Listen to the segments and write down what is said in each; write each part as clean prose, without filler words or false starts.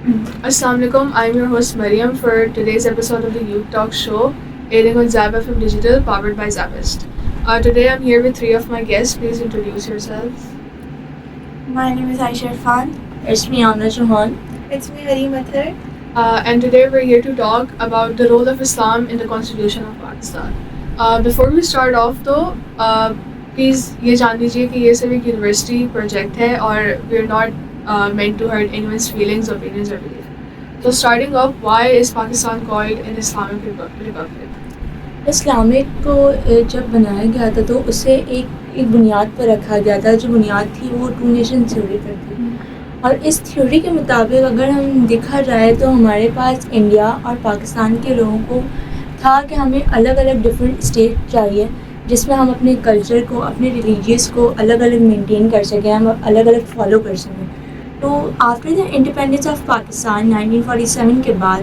Assalamu alaikum. I'm your host Mariam for today's episode of the Youth Talk Show, airing on Zab FM Digital, powered by Zabist. Today I'm here with three of my guests. Please introduce yourselves. My name is Aisha Irfan. It's me, Amna Chauhan. It's me, Hareem Athar. And today we're here to talk about the role of Islam in the Constitution of Pakistan. Before we start off though, please یہ جان لیجیے کہ یہ صرف ایک university project ہے اور we're not meant to hurt anyone's feelings, opinions or beliefs. So starting off, why is Pakistan called an Islamic Republic? Islamic کو جب بنایا گیا تھا تو اسے ایک بنیاد پر رکھا گیا تھا. جو بنیاد تھی وہ 2 نیشن تھیوری پر تھی. اور اس تھیوری کے مطابق اگر ہم دیکھا جائے تو ہمارے پاس انڈیا اور پاکستان کے لوگوں کو تھا کہ ہمیں الگ الگ ڈفرینٹ اسٹیٹ چاہیے جس میں ہم اپنے کلچر کو، اپنے ریلیجیس کو الگ الگ مینٹین کر سکیں، ہم الگ الگ فالو کر سکیں. تو after the independence of Pakistan 1947 کے بعد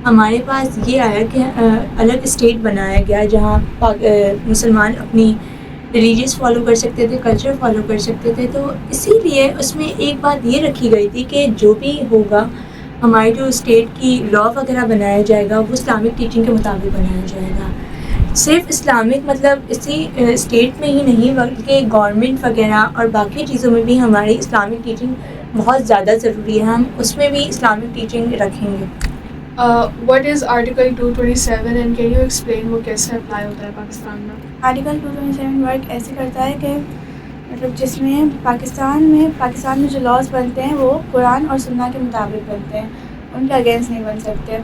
ہمارے پاس یہ آیا کہ الگ اسٹیٹ بنایا گیا جہاں مسلمان اپنی ریلیجیس فالو کر سکتے تھے، کلچر فالو کر سکتے تھے. تو اسی لیے اس میں ایک بات یہ رکھی گئی تھی کہ جو بھی ہوگا ہماری جو اسٹیٹ کی لا وغیرہ بنایا جائے گا وہ اسلامک ٹیچنگ کے مطابق بنایا جائے گا. صرف اسلامک مطلب اسی اسٹیٹ میں ہی نہیں بلکہ گورنمنٹ وغیرہ اور باقی چیزوں میں بھی ہماری اسلامک ٹیچنگ بہت زیادہ ضروری ہے. ہم اس میں بھی اسلامک ٹیچنگ رکھیں گے. What is Article 227 and can you explain وہ کیسے اپلائی ہوتا ہے پاکستان میں؟ آرٹیکل 227 ورک ایسے کرتا ہے کہ مطلب جس میں پاکستان میں جو لاز بنتے ہیں وہ قرآن اور سنہ کے مطابق بنتے ہیں، ان کے اگینسٹ نہیں بن سکتے.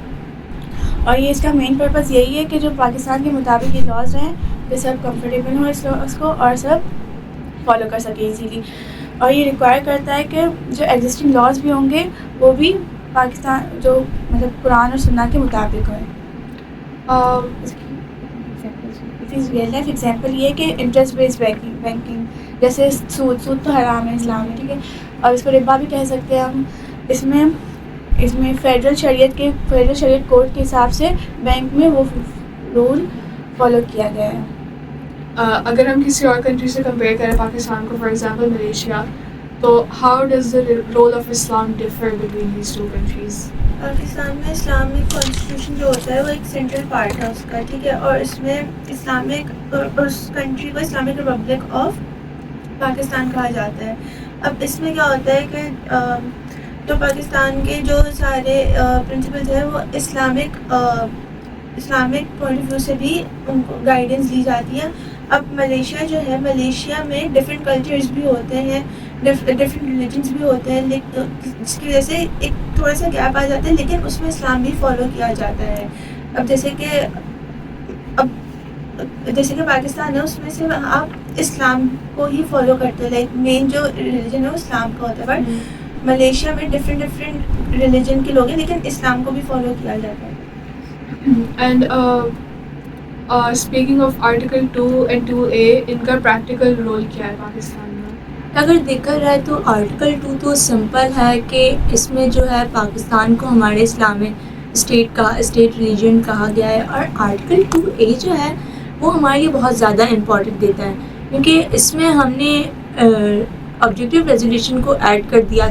اور یہ اس کا مین پرپز یہی ہے کہ جو پاکستان کے مطابق یہ لاز ہیں وہ سب کمفرٹیبل ہوں اس کو اور سب فالو کر سکیں ایزیلی. اور یہ ریکوائر کرتا ہے کہ جو ایگزسٹنگ لاز بھی ہوں گے وہ بھی پاکستان جو مطلب قرآن اور سنہ کے مطابق ہوئے. ریئل لائف ایگزامپل یہ کہ انٹرسٹ بیسڈ بینکنگ جیسے سود تو حرام ہے اسلام میں، ٹھیک ہے، اور اس کو ربا بھی کہہ سکتے ہیں ہم. اس میں فیڈرل شریعت کوڈ کے حساب سے بینک میں وہ رول فالو کیا گیا ہے. اگر ہم کسی اور کنٹری سے کمپیئر کریں پاکستان کو، فار ایگزامپل ملیشیا، تو how does the role of Islam differ between these two countries? Pakistan میں اسلامک کانسٹیٹیوشن جو ہوتا ہے وہ ایک سینٹرل پارٹ ہے اس کا، ٹھیک ہے، اور اس میں اس کنٹری کو اسلامک ریپبلک آف پاکستان کہا جاتا ہے. اب اس میں کیا ہوتا ہے کہ تو پاکستان کے جو سارے پرنسپلز ہیں وہ اسلامک پوائنٹ آف ویو سے بھی ان کو گائیڈنس دی جاتی ہے. اب ملیشیا جو ہے، ملیشیا میں ڈفرینٹ کلچرز بھی ہوتے ہیں، ڈفرینٹ ریلیجنس بھی ہوتے ہیں، جس کی وجہ سے ایک تھوڑا سا گیپ آ جاتا ہے، لیکن اس میں اسلام بھی فالو کیا جاتا ہے. اب جیسے کہ پاکستان ہے، اس میں سے آپ اسلام کو ہی فالو کرتے ہیں، لائک مین جو ریلیجن ہے وہ اسلام کا ہوتا ہے. بٹ ملیشیا میں ڈفرینٹ ریلیجن کے لوگ ہیں لیکن اسلام کو بھی فالو کیا جاتا ہے. And speaking of article 2 and 2A، ان کا پریکٹیکل رول کیا ہے پاکستان میں؟ اگر دیکھا جائے تو آرٹیکل 2 تو سمپل ہے کہ اس میں جو ہے پاکستان کو ہمارے اسلامک اسٹیٹ ریلیجن کہا گیا ہے. اور آرٹیکل 2A جو ہے وہ ہمارے لیے بہت زیادہ امپورٹنٹ دیتا ہے کیونکہ اس میں ہم نے آبجیکٹیو ریزولیوشن کو ایڈ کر دیا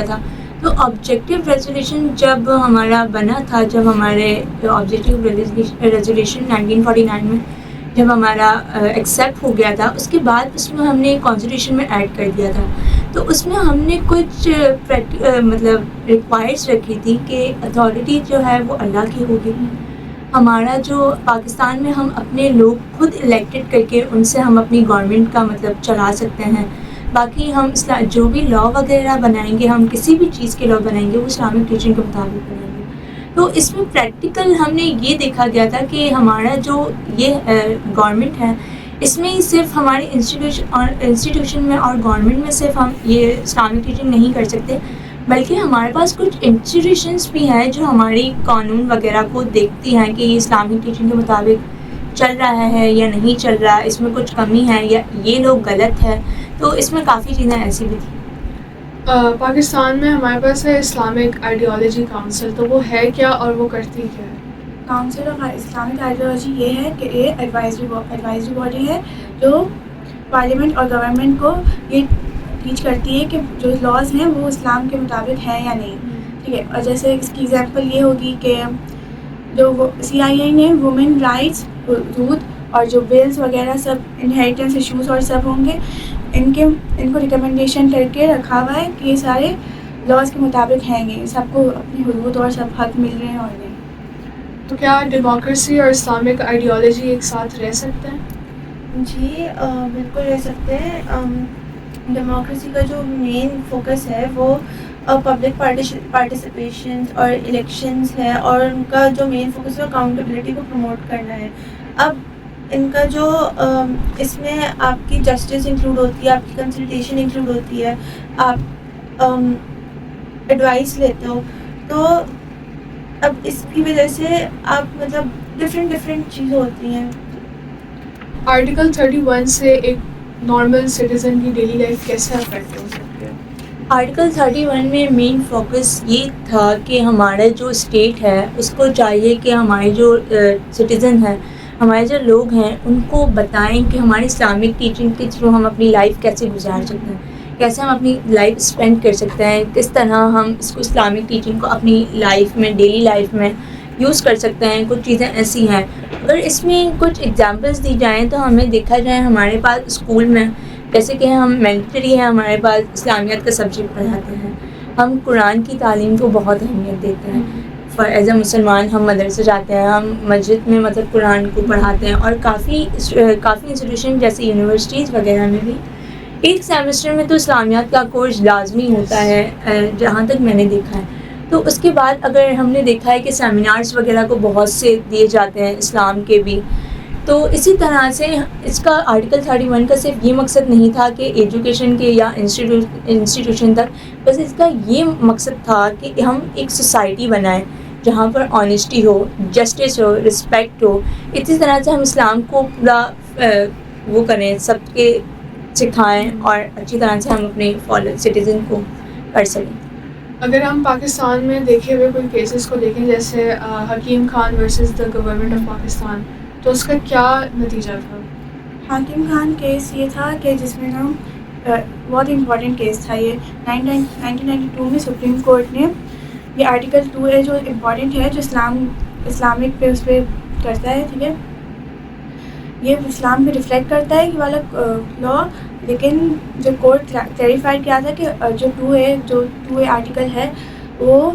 تھا. تو آبجیکٹیو ریزولیوشن جب ہمارا بنا تھا، جب ہمارے آبجیکٹیو ریزولیوشن 1949 میں جب ہمارا ایکسیپٹ ہو گیا تھا، اس کے بعد اس میں ہم نے کانسٹیٹیوشن میں ایڈ کر دیا تھا. تو اس میں ہم نے کچھ مطلب ریکوائرس رکھی تھی کہ اتھارٹی جو ہے وہ اللہ کی ہوگی. ہمارا جو پاکستان میں ہم اپنے لوگ خود الیکٹڈ کر کے ان سے ہم اپنی گورنمنٹ کا مطلب چلا سکتے ہیں. باقی ہم جو بھی لا وغیرہ بنائیں گے، ہم کسی بھی چیز کے لا بنائیں گے وہ اسلامک ٹیچنگ کے مطابق بنائیں گے. تو اس میں پریکٹیکل ہم نے یہ دیکھا گیا تھا کہ ہمارا جو یہ گورنمنٹ ہے اس میں ہی صرف ہمارے انسٹیٹیوشن میں اور گورنمنٹ میں صرف ہم یہ اسلامک ٹیچنگ نہیں کر سکتے، بلکہ ہمارے پاس کچھ انسٹیٹیوشنس بھی ہیں جو ہماری قانون وغیرہ کو دیکھتی ہیں کہ یہ اسلامک ٹیچنگ کے مطابق چل رہا ہے یا نہیں چل رہا ہے، اس میں کچھ کمی ہے یا یہ لوگ غلط ہے. تو اس میں کافی چیزیں ایسی بھی تھیں. پاکستان میں ہمارے پاس ہے اسلامک آئیڈیالوجی کاؤنسل، تو وہ ہے کیا اور وہ کرتی کیا ہے؟ کاؤنسل آف اسلامک آئیڈیالوجی یہ ہے کہ یہ ایڈوائزری باڈی ہے جو پارلیمنٹ اور گورنمنٹ کو یہ ٹیچ کرتی ہے کہ جو لاز ہیں وہ اسلام کے مطابق ہیں یا نہیں. ٹھیک ہے. اور جیسے اس کی ایگزامپل یہ ہوگی کہ جو CIA نے وومن رائٹس یوتھ اور جو بلز وغیرہ سب انہیریٹنس ایشوز اور سب ہوں گے ان کو ریکمنڈیشن کر کے رکھا ہوا ہے کہ یہ سارے لاز کے مطابق ہیں گے, سب کو اپنی حدود اور سب حق مل رہے ہیں اور نہیں. تو کیا ڈیموکریسی اور اسلامک آئیڈیالوجی ایک ساتھ رہ سکتے ہیں؟ جی بالکل رہ سکتے ہیں. ڈیموکریسی کا جو مین فوکس ہے وہ پبلک پارٹیسپیشنز اور الیکشنز ہے, اور ان کا جو مین فوکس ہے اکاؤنٹیبلٹی کو پروموٹ کرنا ہے. اب ان کا جو اس میں آپ کی جسٹس انکلوڈ ہوتی ہے, آپ کی کنسلٹیشن انکلوڈ ہوتی ہے, آپ ایڈوائس لیتے ہو, تو اب اس کی وجہ سے آپ مطلب ڈفرینٹ چیزیں ہوتی ہیں. آرٹیکل 31 سے ایک نارمل سٹیزن کی ڈیلی لائف کیسے افیکٹ ہو سکتی ہے؟ آرٹیکل 31 میں مین فوکس یہ تھا کہ ہمارا جو اسٹیٹ ہے اس کو چاہیے کہ ہمارے جو سٹیزن ہیں, ہمارے جو لوگ ہیں, ان کو بتائیں کہ ہماری اسلامک ٹیچنگ کے تھرو ہم اپنی لائف کیسے گزار سکتے ہیں, کیسے ہم اپنی لائف اسپینڈ کر سکتے ہیں, کس طرح ہم اس کو اسلامک ٹیچنگ کو اپنی لائف میں ڈیلی لائف میں یوز کر سکتے ہیں. کچھ چیزیں ایسی ہیں, اگر اس میں کچھ ایگزامپلس دی جائیں تو ہمیں دیکھا جائے ہمارے پاس اسکول میں جیسے کہ ہم مینڈیٹری ہے, ہمارے پاس اسلامیات کا سبجیکٹ پڑھاتے ہیں, ہم قرآن کی تعلیم کو بہت اہمیت دیتے ہیں. ایز اے مسلمان ہم مدرسے جاتے ہیں, ہم مسجد میں مطلب قرآن کو پڑھاتے ہیں, اور کافی انسٹیٹیوشن جیسے یونیورسٹیز وغیرہ میں بھی ایک سیمسٹر میں تو اسلامیات کا کورس لازمی ہوتا ہے جہاں تک میں نے دیکھا ہے. تو اس کے بعد اگر ہم نے دیکھا ہے کہ سیمینارز وغیرہ کو بہت سے دیے جاتے ہیں اسلام کے بھی, تو اسی طرح سے اس کا آرٹیکل 31 کا صرف یہ مقصد نہیں تھا کہ ایجوکیشن کے یا انسٹیٹیوشن تک, بس اس کا یہ مقصد تھا کہ ہم ایک سوسائٹی بنائیں جہاں پر آنیسٹی ہو, جسٹس ہو, رسپیکٹ ہو. اسی طرح سے ہم اسلام کو پورا وہ کریں, سب کے سکھائیں, اور اچھی طرح سے ہم اپنے سٹیزن کو کر سکیں. اگر ہم پاکستان میں دیکھے ہوئے کوئی کیسز کو دیکھیں جیسے Hakim Khan versus the government of Pakistan, تو اس کا کیا نتیجہ تھا؟ حکیم خان کیس یہ تھا کہ جس میں نا بہت امپورٹنٹ کیس تھا یہ. 1992 میں سپریم کورٹ نے یہ آرٹیکل 2 ہے جو امپورٹنٹ ہے, جو اسلامک پہ اس پہ کرتا ہے. ٹھیک ہے, یہ اسلام پہ ریفلیکٹ کرتا ہے یہ والا لا, لیکن جو کورٹ کلیریفائڈ کیا تھا کہ جو 2A آرٹیکل ہے وہ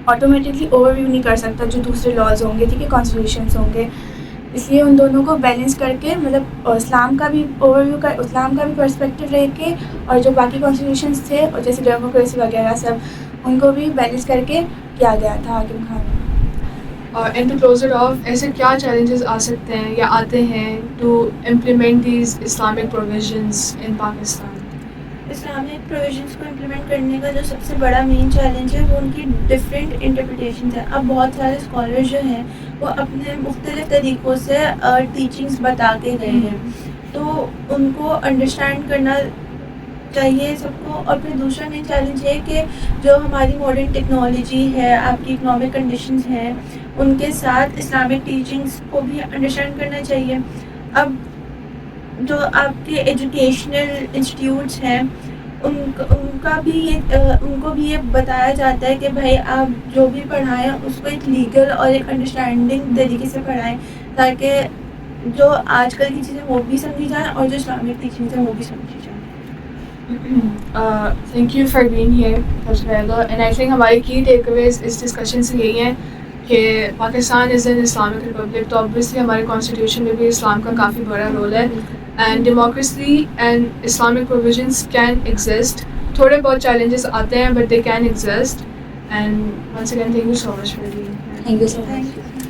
آٹومیٹکلی اوور ویو نہیں کر سکتا جو دوسرے لاز ہوں گے, ٹھیک ہے, کانسٹیٹیوشنس ہوں گے. اس لیے ان دونوں کو بیلنس کر کے مطلب اسلام کا بھی اوور ویو کا, اسلام کا بھی پرسپیکٹیو رہ کے, اور جو باقی کانسٹیٹیوشنس تھے اور جیسے ڈیموکریسی وغیرہ سب ان کو بھی بیلنس کر کے کیا گیا تھا حکیم خان میں. And to close it off, ایسے کیا چیلنجز آ سکتے ہیں یا آتے ہیں to implement these Islamic provisions in Pakistan? Islamic provisions کو امپلیمنٹ کرنے کا جو سب سے بڑا مین چیلنج ہے وہ ان کی ڈفرینٹ انٹرپریٹیشنز ہیں. اب بہت سارے اسکالر جو ہیں وہ اپنے مختلف طریقوں سے ٹیچنگس بتا کے گئے ہیں, تو ان کو انڈرسٹینڈ کرنا چاہیے سب کو. اور پھر دوسرا مین چیلنج ہے کہ جو ہماری ماڈرن ٹیکنالوجی ہے, آپ کی اکنامک کنڈیشنز ہیں, ان کے ساتھ اسلامک ٹیچنگس کو بھی انڈرسٹینڈ کرنا چاہیے. اب جو آپ کے ایجوکیشنل انسٹیٹیوٹس ہیں ان کو بھی یہ بتایا جاتا ہے کہ بھائی آپ جو بھی پڑھائیں اس کو ایک لیگل اور ایک انڈرسٹینڈنگ طریقے سے پڑھائیں, تاکہ جو آج کل کی چیزیں وہ بھی سمجھی جائیں اور جو اسلامک ٹیچنگس ہیں وہ بھی سمجھی جائیں. Thank you for being here سب سے پہلے. اینڈ آئی تھنک ہماری کی ٹیک اویز اس ڈسکشن سے یہی ہیں کہ Pakistan is an Islamic republic, تو obviously ہمارے کانسٹیٹیوشن میں بھی اسلام کا کافی بڑا رول ہے. And democracy and Islamic provisions can exist. تھوڑے بہت چیلنجز آتے ہیں but they can exist. And once again thank you so much for being. Thank you so much. Thank you.